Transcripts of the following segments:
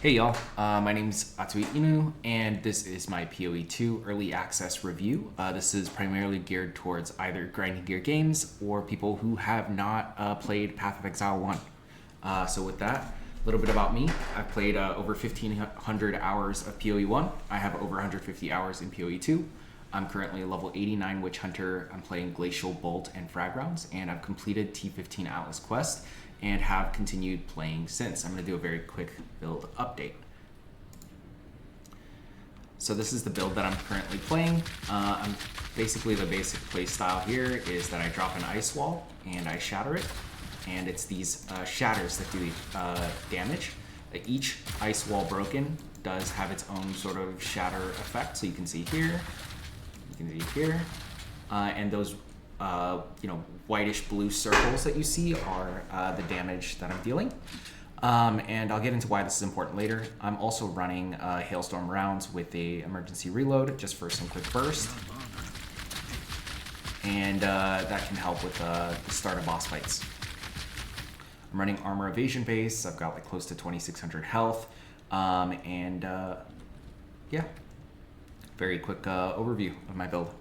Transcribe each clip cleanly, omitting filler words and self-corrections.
Hey y'all, my name's Atsui Inu, and this is my PoE 2 Early Access review. This is primarily geared towards either grinding gear games or people who have not played Path of Exile 1. So with that, a little bit about me. I've played over 1,500 hours of PoE 1. I have over 150 hours in PoE 2. I'm currently a level 89 Witchhunter. I'm playing Glacial Bolt and Frag Rounds, and I've completed T15 Atlas Quest and have continued playing since. I'm going to do a very quick build update. So this is the build that I'm currently playing. Basically the basic play style here is that I drop an ice wall and I shatter it, and it's these shatters that do damage. Each ice wall broken does have its own sort of shatter effect. So you can see here, and those whitish blue circles that you see are the damage that I'm dealing. And I'll get into why this is important later. I'm also running Hailstorm rounds with a emergency reload just for some quick burst. And that can help with the start of boss fights. I'm running armor evasion base. I've got like close to 2,600 health. Yeah, very quick overview of my build.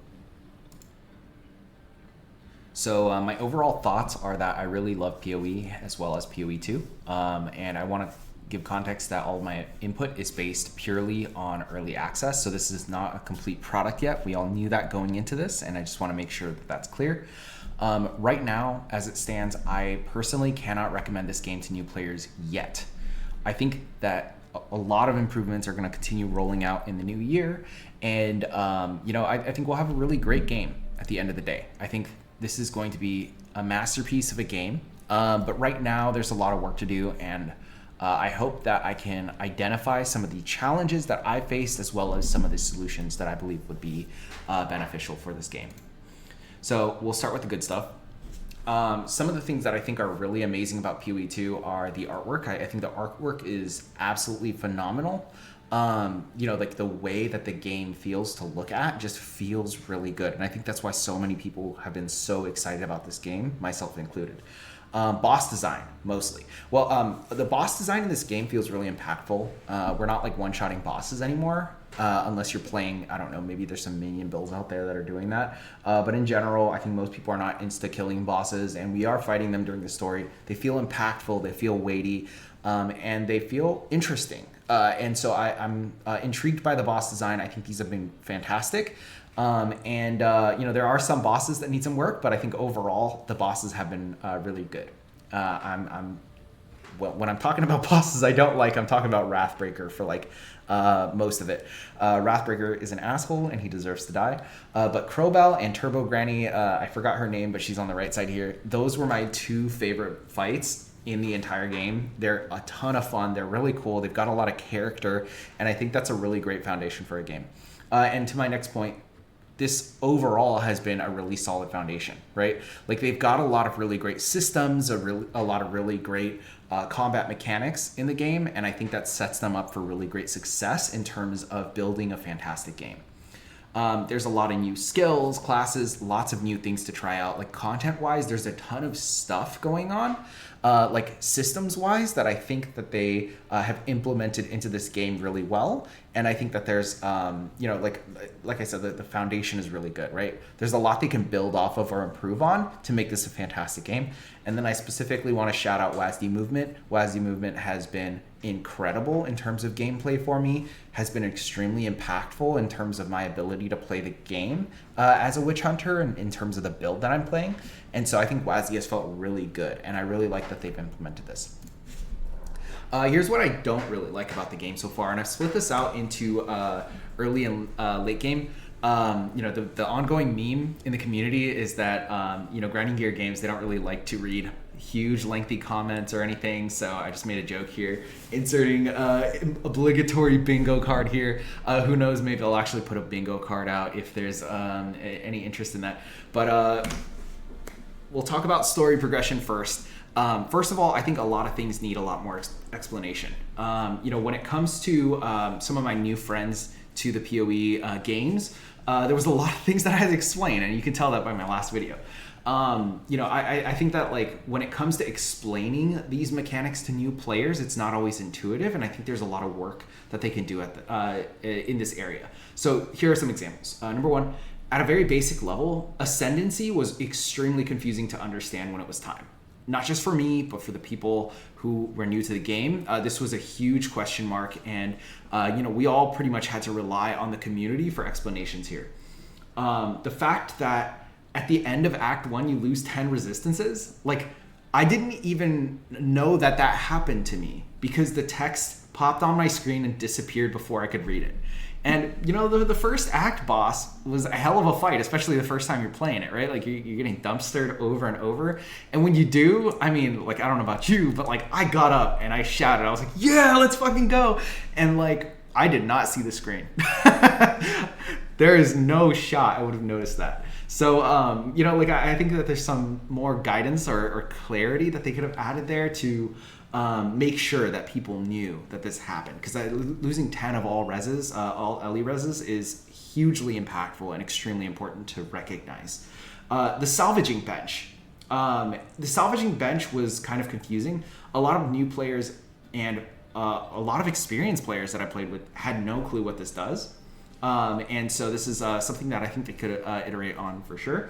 So my overall thoughts are that I really love PoE as well as PoE 2, and I want to give context that all of my input is based purely on early access, so this is not a complete product yet. We all knew that going into this, and I just want to make sure that that's clear. Right now, as it stands, I personally cannot recommend this game to new players yet. I think that a lot of improvements are going to continue rolling out in the new year, and I think we'll have a really great game at the end of the day. I think this is going to be a masterpiece of a game, but right now there's a lot of work to do, and I hope that I can identify some of the challenges that I faced as well as some of the solutions that I believe would be beneficial for this game. So we'll start with the good stuff. Some of the things that I think are really amazing about PoE 2 are the artwork. I think the artwork is absolutely phenomenal. Like the way that the game feels to look at just feels really good. And I think that's why so many people have been so excited about this game, myself included. Boss design, mostly. Well, the boss design in this game feels really impactful. We're not like one-shotting bosses anymore, unless you're playing, I don't know, maybe there's some minion builds out there that are doing that. But in general, I think most people are not insta-killing bosses, and we are fighting them during the story. They feel impactful, they feel weighty, and they feel interesting. And so I'm intrigued by the boss design. I think these have been fantastic. There are some bosses that need some work, but I think overall the bosses have been really good. When I'm talking about bosses I don't like, I'm talking about Wrathbreaker for most of it. Wrathbreaker is an asshole and he deserves to die. But Crowbell and Turbo Granny, I forgot her name, but she's on the right side here. Those were my two favorite fights in the entire game. They're a ton of fun. They're really cool. They've got a lot of character, and I think that's a really great foundation for a game. And to my next point, this overall has been a really solid foundation, right? Like they've got a lot of really great systems, a lot of really great combat mechanics in the game, and I think that sets them up for really great success in terms of building a fantastic game. There's a lot of new skills, classes, lots of new things to try out. Like content-wise, there's a ton of stuff going on. Like systems-wise, that I think that they have implemented into this game really well. And I think that there's, like I said, the foundation is really good, right? There's a lot they can build off of or improve on to make this a fantastic game. And then I specifically want to shout out WASD Movement. WASD Movement has been incredible in terms of gameplay for me, has been extremely impactful in terms of my ability to play the game as a witch hunter and in terms of the build that I'm playing. And so I think WASD has felt really good, and I really like that they've implemented this. Here's what I don't really like about the game so far, and I've split this out into early and late game. The ongoing meme in the community is that grinding gear games, they don't really like to read huge lengthy comments or anything, so I just made a joke here, inserting obligatory bingo card here. Who knows, maybe I'll actually put a bingo card out if there's any interest in that. But we'll talk about story progression first. First of all, I think a lot of things need a lot more explanation. When it comes to some of my new friends to the PoE games, there was a lot of things that I had to explain, and you can tell that by my last video. I think that like when it comes to explaining these mechanics to new players, it's not always intuitive, and I think there's a lot of work that they can do in this area. So here are some examples. Number one, at a very basic level, Ascendancy was extremely confusing to understand when it was time. Not just for me, but for the people who were new to the game. This was a huge question mark, and we all pretty much had to rely on the community for explanations here. The fact that at the end of Act 1, you lose 10 resistances. Like, I didn't even know that happened to me because the text popped on my screen and disappeared before I could read it. And, the first act boss was a hell of a fight, especially the first time you're playing it, right? Like, you're getting dumpstered over and over. And when you do, I mean, like, I don't know about you, but, like, I got up and I shouted. I was like, yeah, let's fucking go. And, like, I did not see the screen. There is no shot I would have noticed that. So, I think that there's some more guidance or clarity that they could have added there to make sure that people knew that this happened. Because losing 10 of all reses, all LE reses, is hugely impactful and extremely important to recognize. The salvaging bench. The salvaging bench was kind of confusing. A lot of new players and a lot of experienced players that I played with had no clue what this does. And so this is something that I think they could iterate on for sure.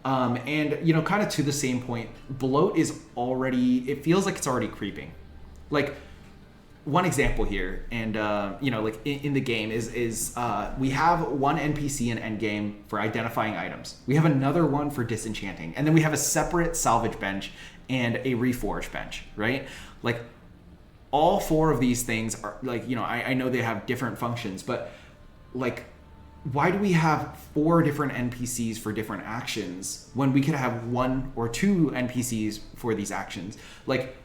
And kind of to the same point, bloat is already, it feels like it's already creeping. Like, one example here, and in the game is we have one NPC in Endgame for identifying items. We have another one for disenchanting, and then we have a separate salvage bench and a reforge bench, right? Like, all four of these things are like, I know they have different functions, but like, why do we have 4 different NPCs for different actions when we could have 1 or 2 NPCs for these actions? Like,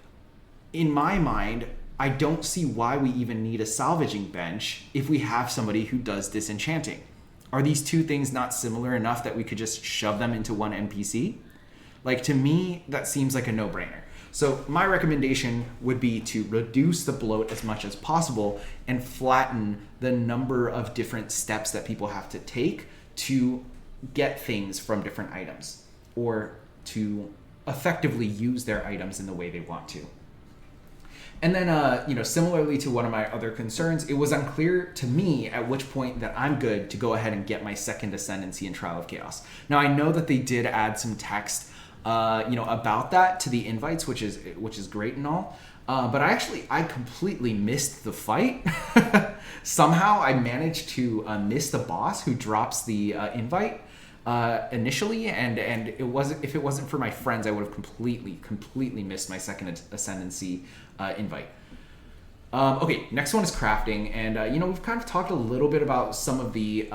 in my mind, I don't see why we even need a salvaging bench if we have somebody who does disenchanting. Are these two things not similar enough that we could just shove them into one NPC? Like, to me, that seems like a no-brainer. So my recommendation would be to reduce the bloat as much as possible and flatten the number of different steps that people have to take to get things from different items or to effectively use their items in the way they want to. And then, similarly to one of my other concerns, it was unclear to me at which point that I'm good to go ahead and get my second Ascendancy in Trial of Chaos. Now, I know that they did add some text about that to the invites, which is great and all. But I completely missed the fight. Somehow I managed to miss the boss who drops the invite initially, and if it wasn't for my friends, I would have completely missed my second Ascendancy invite. Okay, next one is crafting, and we've kind of talked a little bit about some of the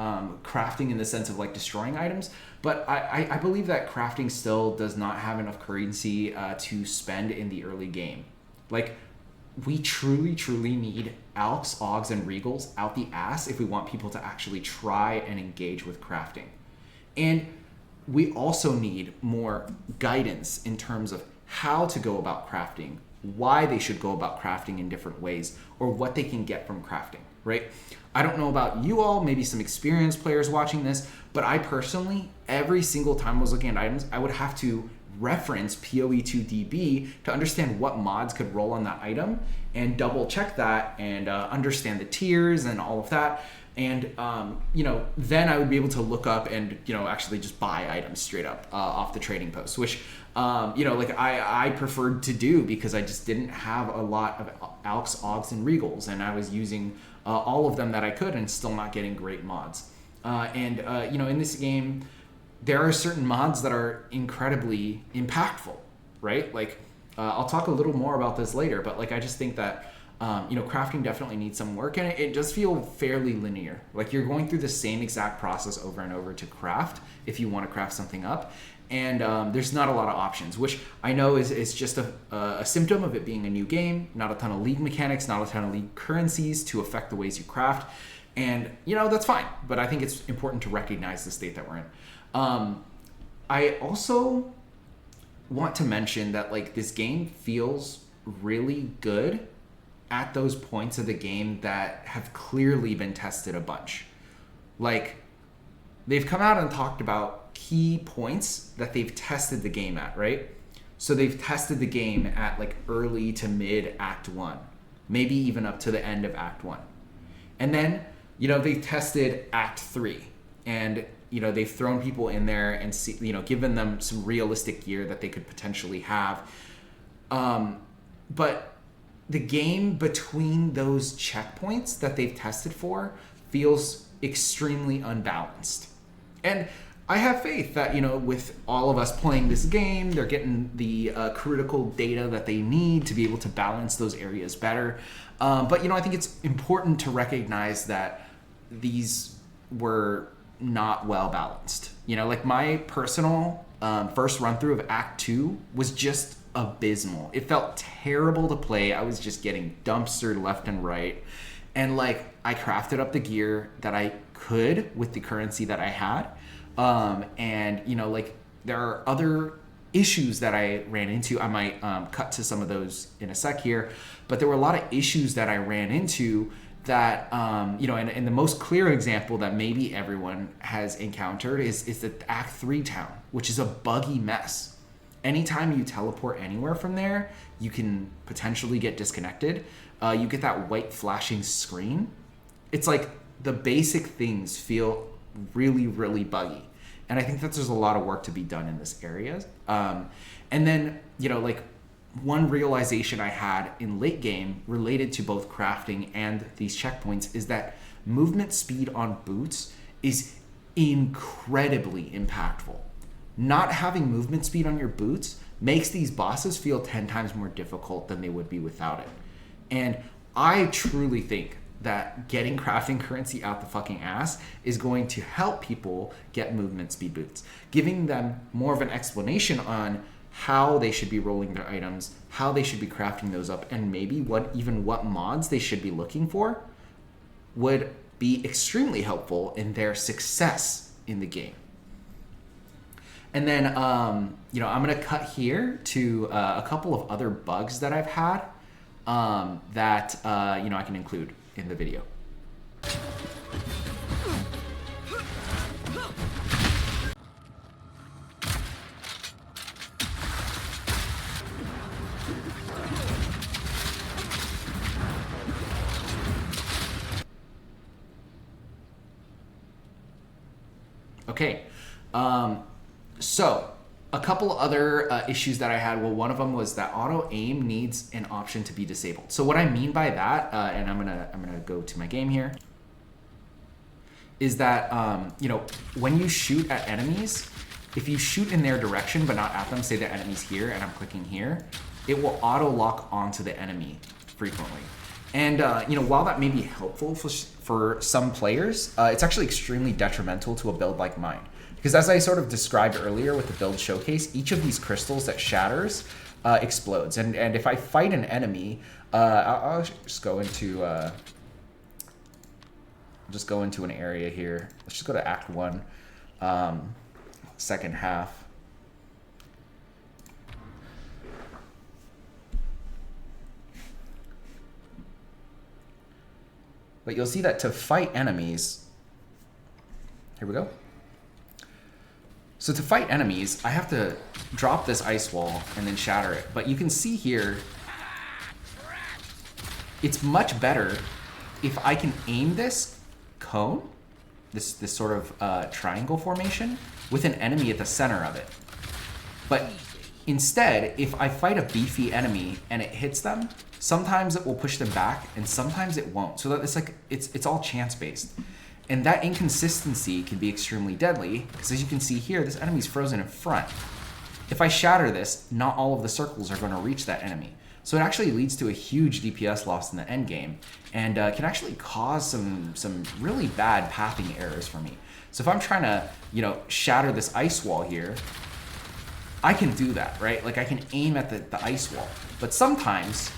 crafting in the sense of like destroying items, but I believe that crafting still does not have enough currency to spend in the early game. Like, we truly need Alks, Augs, and Regals out the ass if we want people to actually try and engage with crafting. And we also need more guidance in terms of how to go about crafting, why they should go about crafting in different ways, or what they can get from crafting, right? I don't know about you all, maybe some experienced players watching this, but I personally, every single time I was looking at items, I would have to reference PoE2DB to understand what mods could roll on that item and double check that and understand the tiers and all of that. And, then I would be able to look up and, actually just buy items straight up off the trading post, which, I preferred to do because I just didn't have a lot of Alks, Augs, and Regals, and I was using all of them that I could and still not getting great mods. In this game, there are certain mods that are incredibly impactful, right? Like, I'll talk a little more about this later, but like, I just think that, crafting definitely needs some work, and it does feel fairly linear. Like, you're going through the same exact process over and over to craft if you want to craft something up. And there's not a lot of options, which I know is just a symptom of it being a new game, not a ton of league mechanics, not a ton of league currencies to affect the ways you craft. And, that's fine, but I think it's important to recognize the state that we're in. I also want to mention that, like, this game feels really good at those points of the game that have clearly been tested a bunch. Like, they've come out and talked about key points that they've tested the game at, right? So they've tested the game at like early to mid Act 1, maybe even up to the end of Act 1. And then, you know, they've tested Act 3, and, you know, they've thrown people in there and, you know, given them some realistic gear that they could potentially have. But the game between those checkpoints that they've tested for feels extremely unbalanced. And I have faith that, you know, with all of us playing this game, they're getting the critical data that they need to be able to balance those areas better. But, you know, I think it's important to recognize that these were not well balanced. You know, like my personal first run through of Act 2 was just abysmal. It felt terrible to play. I was just getting dumpstered left and right. And like, I crafted up the gear that I could with the currency that I had. And, you know, like, there are other issues that I ran into. I might cut to some of those in a sec here, but there were a lot of issues that I ran into that, you know, and the most clear example that maybe everyone has encountered is the Act 3 town, which is a buggy mess. Anytime you teleport anywhere from there, you can potentially get disconnected. You get that white flashing screen. It's like the basic things feel really, really buggy. And I think that there's a lot of work to be done in this area. And then, you know, like, one realization I had in late game related to both crafting and these checkpoints is that movement speed on boots is incredibly impactful. Not having movement speed on your boots makes these bosses feel 10 times more difficult than they would be without it. And I truly think that getting crafting currency out the fucking ass is going to help people get movement speed boots, giving them more of an explanation on how they should be rolling their items, how they should be crafting those up, and maybe what mods they should be looking for would be extremely helpful in their success in the game. And then, you know, I'm going to cut here to a couple of other bugs that I've had that, you know, I can include in the video. Okay, so a couple other issues that I had. Well, one of them was that auto aim needs an option to be disabled. So what I mean by that, and I'm gonna go to my game here, is that you know, when you shoot at enemies, if you shoot in their direction but not at them, say the enemy's here and I'm clicking here, it will auto lock onto the enemy frequently. And you know, while that may be helpful for some players, it's actually extremely detrimental to a build like mine. Because as I sort of described earlier with the build showcase, each of these crystals that shatters explodes. And if I fight an enemy, I'll just go into an area here. Let's just go to Act 1, second half. But you'll see that to fight enemies, here we go. So to fight enemies, I have to drop this ice wall and then shatter it. But you can see here, it's much better if I can aim this cone, this sort of triangle formation, with an enemy at the center of it. But instead, if I fight a beefy enemy and it hits them, sometimes it will push them back and sometimes it won't. So that it's all chance based. And that inconsistency can be extremely deadly, because as you can see here, this enemy's frozen in front. If I shatter this, not all of the circles are going to reach that enemy. So it actually leads to a huge DPS loss in the end game, and can actually cause some really bad pathing errors for me. So if I'm trying to, you know, shatter this ice wall here, I can do that, right? Like, I can aim at the ice wall. But sometimes,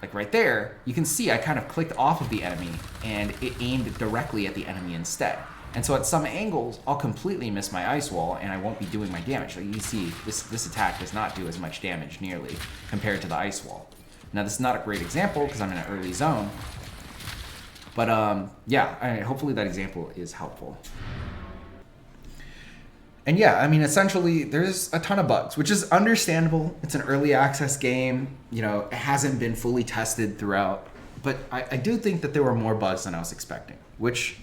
like right there, you can see I kind of clicked off of the enemy and it aimed directly at the enemy instead. And so at some angles, I'll completely miss my ice wall and I won't be doing my damage. Like you can see, this attack does not do as much damage nearly compared to the ice wall. Now this is not a great example because I'm in an early zone, but yeah, hopefully that example is helpful. And yeah, I mean, essentially, there's a ton of bugs, which is understandable. It's an early access game. It hasn't been fully tested throughout. But I do think that there were more bugs than I was expecting, which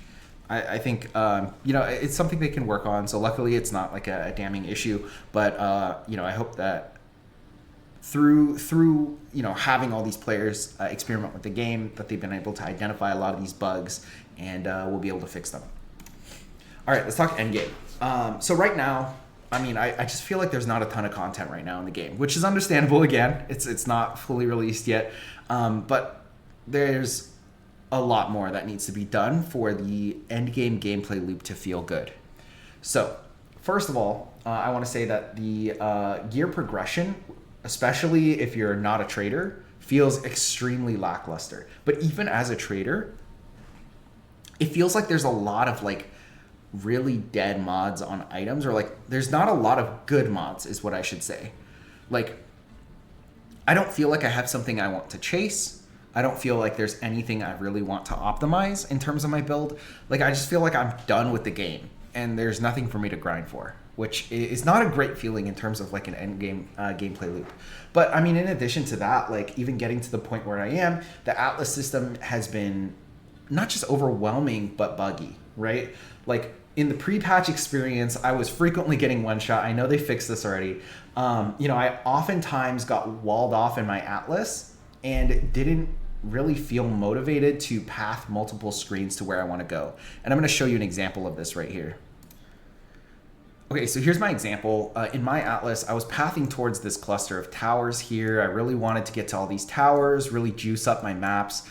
I think, it's something they can work on. So luckily, it's not like a damning issue. But, I hope that through having all these players experiment with the game, that they've been able to identify a lot of these bugs, and we'll be able to fix them. All right, let's talk Endgame. So right now, I mean, I just feel like there's not a ton of content right now in the game, which is understandable. Again, it's not fully released yet, but there's a lot more that needs to be done for the Endgame gameplay loop to feel good. So first of all, I want to say that the gear progression, especially if you're not a trader, feels extremely lackluster. But even as a trader, it feels like there's a lot of like really dead mods on items, or like there's not a lot of good mods is what I should say. Like, I don't feel like I have something I want to chase. I don't feel like there's anything I really want to optimize in terms of my build. Like, I just feel like I'm done with the game and there's nothing for me to grind for, which is not a great feeling in terms of like an end game gameplay loop. But I mean, in addition to that, like even getting to the point where I am, the Atlas system has been not just overwhelming, but buggy, right? Like, in the pre-patch experience, I was frequently getting one-shot. I know they fixed this already. I oftentimes got walled off in my Atlas and didn't really feel motivated to path multiple screens to where I want to go. And I'm going to show you an example of this right here. Okay, so here's my example. In my Atlas, I was pathing towards this cluster of towers here. I really wanted to get to all these towers, really juice up my maps.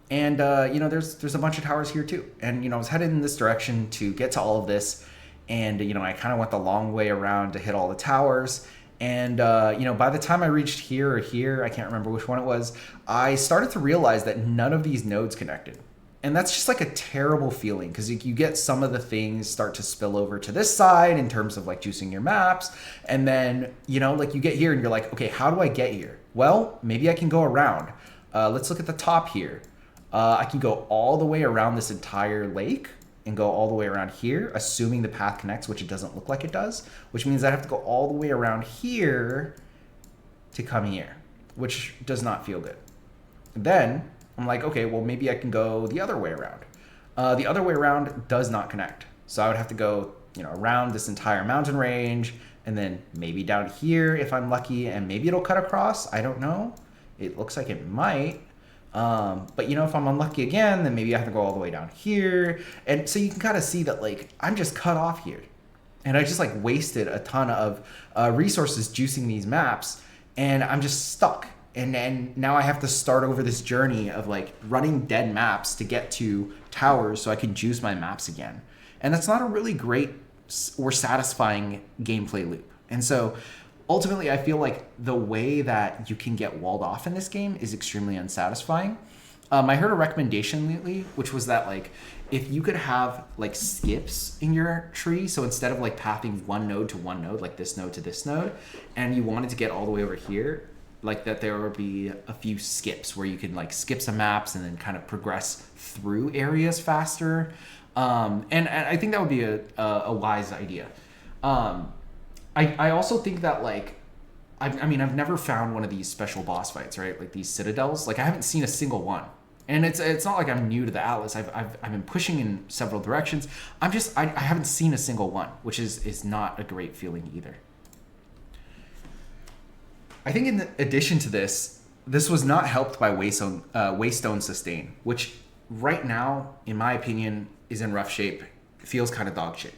There's a bunch of towers here too. And, I was headed in this direction to get to all of this. And, I kind of went the long way around to hit all the towers. And, by the time I reached here or here, I can't remember which one it was, I started to realize that none of these nodes connected. And that's just like a terrible feeling, because you get some of the things start to spill over to this side in terms of like juicing your maps. And then, you get here and you're like, okay, how do I get here? Well, maybe I can go around. Let's look at the top here. I can go all the way around this entire lake and go all the way around here, assuming the path connects, which it doesn't look like it does, which means I have to go all the way around here to come here, which does not feel good. And then I'm like, okay, well, maybe I can go the other way around. The other way around does not connect. So I would have to go, around this entire mountain range, and then maybe down here if I'm lucky, and maybe it'll cut across. I don't know. It looks like it might. But if I'm unlucky again, then maybe I have to go all the way down here. And so you can kind of see that like I'm just cut off here. And I just like wasted a ton of resources juicing these maps, and I'm just stuck. And now I have to start over this journey of like running dead maps to get to towers so I can juice my maps again. And that's not a really great or satisfying gameplay loop. And so ultimately, I feel like the way that you can get walled off in this game is extremely unsatisfying. I heard a recommendation lately, which was that like if you could have like skips in your tree, so instead of like pathing one node to one node, like this node to this node, and you wanted to get all the way over here, like that there would be a few skips where you can like skip some maps and then kind of progress through areas faster. And I think that would be a wise idea. I also think that like, I've never found one of these special boss fights, right? Like these citadels, like I haven't seen a single one. And it's not like I'm new to the Atlas. I've been pushing in several directions. I haven't seen a single one, which is not a great feeling either. I think in addition to this was not helped by Waystone Sustain, which right now, in my opinion, is in rough shape. It feels kind of dog shit.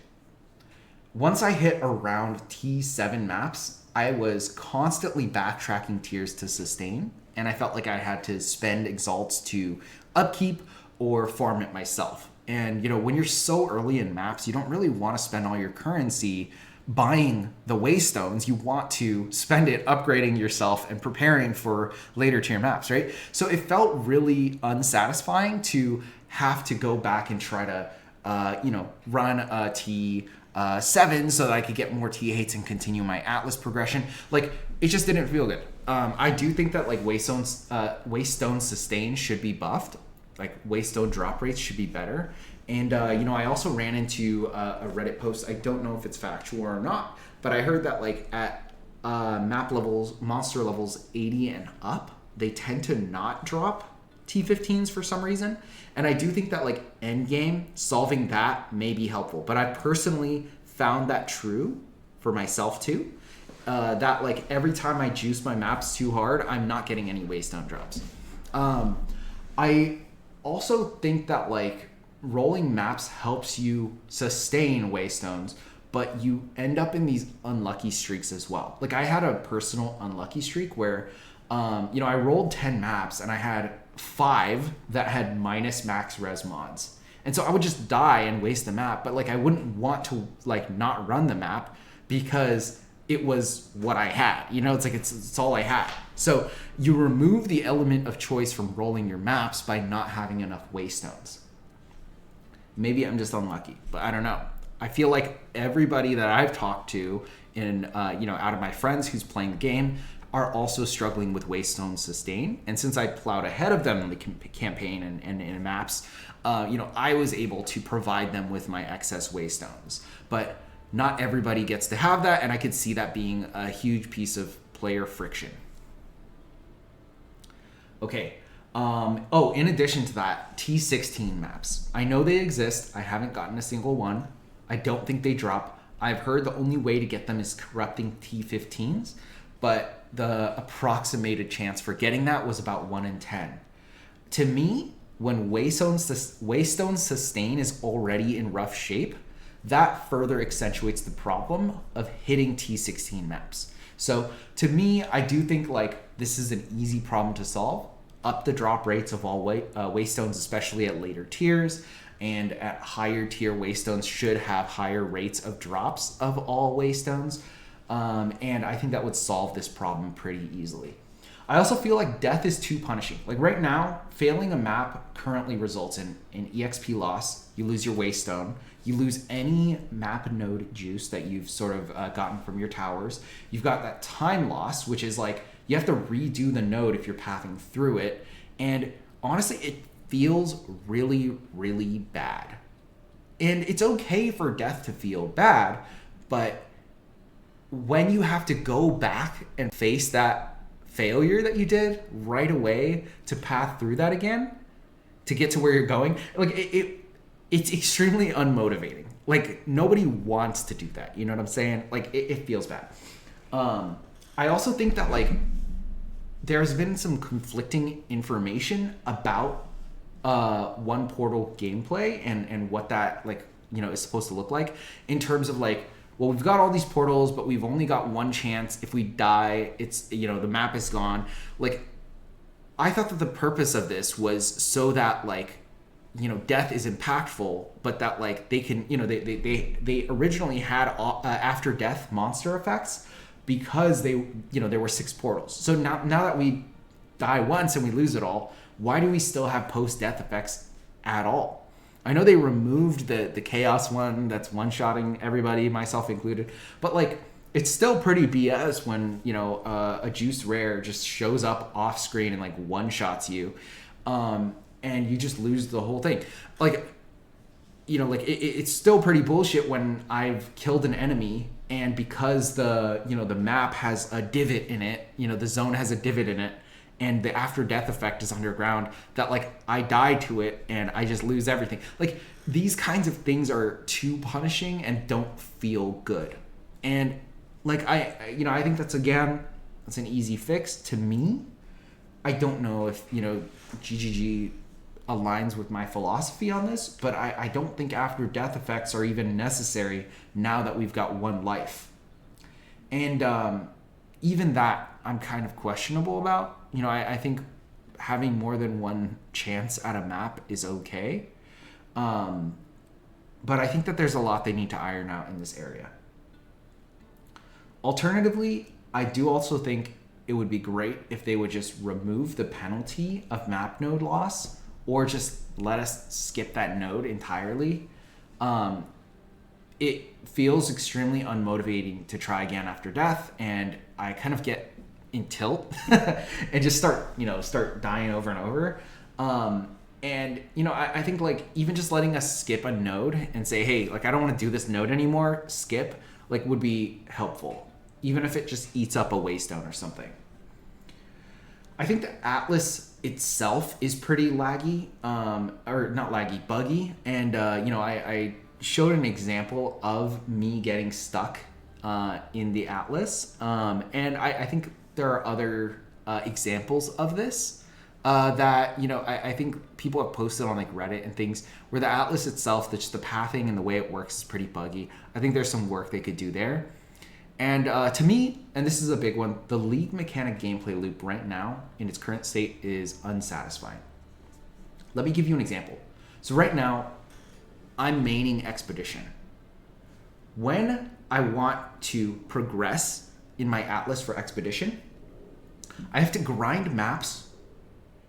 Once I hit around T7 maps, I was constantly backtracking tiers to sustain, and I felt like I had to spend exalts to upkeep or farm it myself. And when you're so early in maps, you don't really want to spend all your currency buying the waystones. You want to spend it upgrading yourself and preparing for later tier maps, right? So it felt really unsatisfying to have to go back and try to run a T7 so that I could get more T8s and continue my Atlas progression. Like, it just didn't feel good. I do think that like Waystone Sustain should be buffed. like waystone drop rates should be better. And I also ran into a Reddit post. I don't know if it's factual or not, but I heard that like at map levels, monster levels 80 and up, they tend to not drop T15s for some reason. And I do think that like end game solving that may be helpful. But I personally found that true for myself too. That like every time I juice my maps too hard, I'm not getting any waystone drops. I also think that like rolling maps helps you sustain waystones, but you end up in these unlucky streaks as well. Like I had a personal unlucky streak where, I rolled 10 maps and I had 5 that had minus max res mods. And so I would just die and waste the map, but like I wouldn't want to like not run the map because it was what I had. It's like it's all I had. So you remove the element of choice from rolling your maps by not having enough waystones. Maybe I'm just unlucky, but I don't know. I feel like everybody that I've talked to out of my friends who's playing the game are also struggling with waystone sustain. And since I plowed ahead of them in the campaign and in maps, I was able to provide them with my excess waystones. But not everybody gets to have that, and I could see that being a huge piece of player friction. Okay. In addition to that, T16 maps. I know they exist. I haven't gotten a single one. I don't think they drop. I've heard the only way to get them is corrupting T15s, but the approximated chance for getting that was about 1 in 10. To me, when Waystone Sustain is already in rough shape, that further accentuates the problem of hitting T16 maps. So to me, I do think like this is an easy problem to solve. Up the drop rates of all waystones, especially at later tiers, and at higher tier waystones should have higher rates of drops of all waystones. And I think that would solve this problem pretty easily. I also feel like death is too punishing. Like right now, failing a map currently results in an EXP loss. You lose your waystone. You lose any map node juice that you've sort of gotten from your towers. You've got that time loss, which is like you have to redo the node if you're pathing through it. And honestly, it feels really, really bad. And it's okay for death to feel bad, but when you have to go back and face that failure that you did right away to path through that again to get to where you're going, like it's extremely unmotivating. Like nobody wants to do that. You know what I'm saying? Like it feels bad. I also think that like there's been some conflicting information about one portal gameplay and what that is supposed to look like in terms of like, well, we've got all these portals, but we've only got one chance. If we die, it's, the map is gone. Like, I thought that the purpose of this was so that death is impactful, but that they can, they originally had after death monster effects because there were 6 portals. So now that we die once and we lose it all, why do we still have post-death effects at all? I know they removed the chaos one that's one-shotting everybody, myself included, but it's still pretty BS when a juiced rare just shows up off screen and one-shots you, and you just lose the whole thing. It's still pretty bullshit when I've killed an enemy and because the map has a divot in it, the zone has a divot in it, and the after death effect is underground, that I die to it and I just lose everything. These kinds of things are too punishing and don't feel good. And I think that's an easy fix to me. I don't know if GGG aligns with my philosophy on this, but I don't think after death effects are even necessary now that we've got one life. And even that I'm kind of questionable about. I think having more than one chance at a map is okay. But I think that there's a lot they need to iron out in this area. Alternatively, I do also think it would be great if they would just remove the penalty of map node loss or just let us skip that node entirely. It feels extremely unmotivating to try again after death, and I kind of get in tilt and just start dying over and over. And, I think like even just letting us skip a node and say, hey, like I don't want to do this node anymore, skip, like would be helpful. Even if it just eats up a waystone or something. I think the Atlas itself is pretty laggy, or not laggy, buggy. And, I showed an example of me getting stuck in the Atlas. And I think there are other examples of this. That I think people have posted on like Reddit and things where the Atlas itself, just the pathing and the way it works is pretty buggy. I think there's some work they could do there. And to me, and this is a big one, the League mechanic gameplay loop right now in its current state is unsatisfying. Let me give you an example. So right now, I'm maining Expedition. When I want to progress in my Atlas for Expedition, I have to grind maps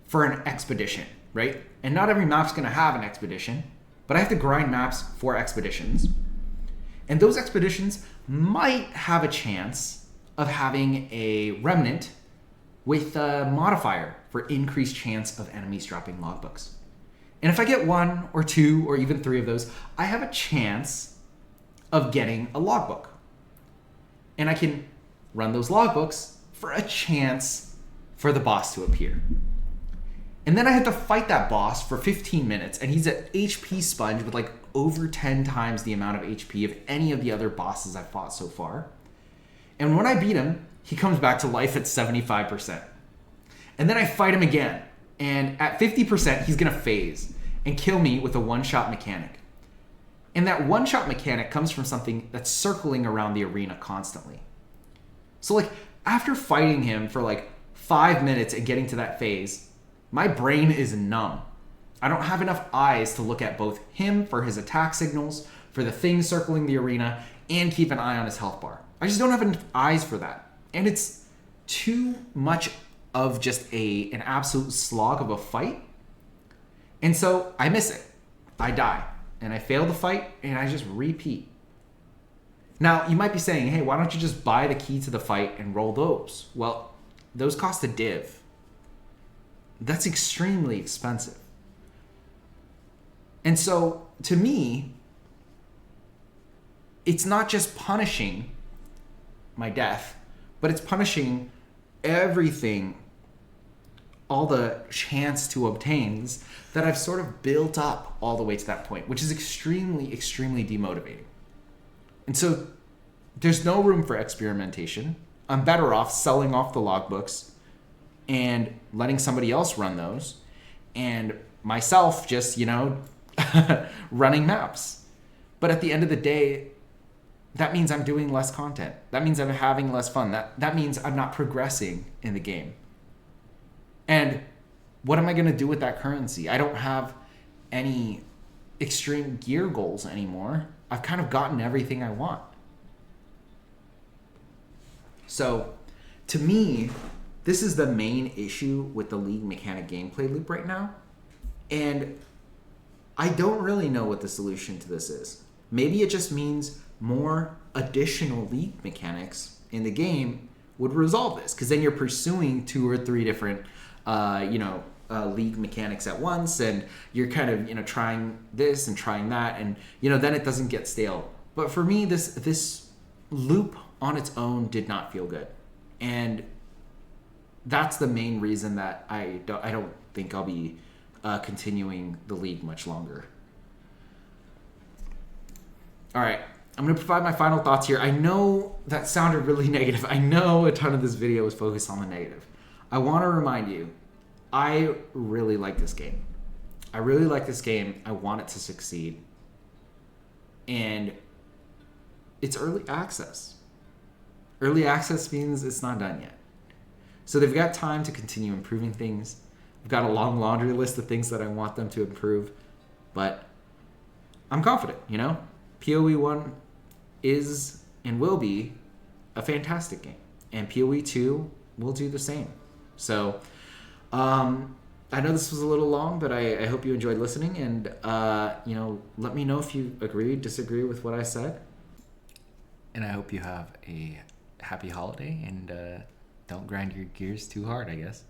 for an expedition, right? And not every map's gonna have an expedition, but I have to grind maps for expeditions. And those expeditions might have a chance of having a remnant with a modifier for increased chance of enemies dropping logbooks. And if I get 1 or 2 or even 3 of those, I have a chance of getting a logbook. And I can run those logbooks for a chance for the boss to appear. And then I had to fight that boss for 15 minutes, and he's an HP sponge with like over 10 times the amount of HP of any of the other bosses I've fought so far. And when I beat him, he comes back to life at 75%. And then I fight him again, and at 50%, he's gonna phase and kill me with a one-shot mechanic. And that one-shot mechanic comes from something that's circling around the arena constantly. So like, after fighting him for like 5 minutes and getting to that phase, my brain is numb. I don't have enough eyes to look at both him for his attack signals, for the things circling the arena, and keep an eye on his health bar. I just don't have enough eyes for that. And it's too much of just an absolute slog of a fight. And so I miss it. I die. And I fail the fight, and I just repeat. Now, you might be saying, hey, why don't you just buy the key to the fight and roll those? Well, those cost a div. That's extremely expensive. And so, to me, it's not just punishing my death, but it's punishing everything, all the chance to obtains that I've sort of built up all the way to that point, which is extremely, extremely demotivating. And so, there's no room for experimentation. I'm better off selling off the logbooks and letting somebody else run those, and myself just, running maps. But at the end of the day, that means I'm doing less content. That means I'm having less fun. That means I'm not progressing in the game. And what am I going to do with that currency? I don't have any extreme gear goals anymore. I've kind of gotten everything I want. So, to me, this is the main issue with the League mechanic gameplay loop right now. And I don't really know what the solution to this is. Maybe it just means more additional League mechanics in the game would resolve this. Because then you're pursuing 2 or 3 different, League mechanics at once. And you're kind of, trying this and trying that. And, then it doesn't get stale. But for me, this loop on its own did not feel good. And that's the main reason that I don't think I'll be continuing the League much longer. All right, I'm going to provide my final thoughts here. I know that sounded really negative. I know a ton of this video was focused on the negative. I want to remind you, I really like this game. I really like this game. I want it to succeed. And it's early access. Early access means it's not done yet. So they've got time to continue improving things. I've got a long laundry list of things that I want them to improve. But I'm confident, PoE 1 is and will be a fantastic game. And PoE 2 will do the same. So I know this was a little long, but I hope you enjoyed listening. And, let me know if you agree, disagree with what I said. And I hope you have a happy holiday and don't grind your gears too hard, I guess.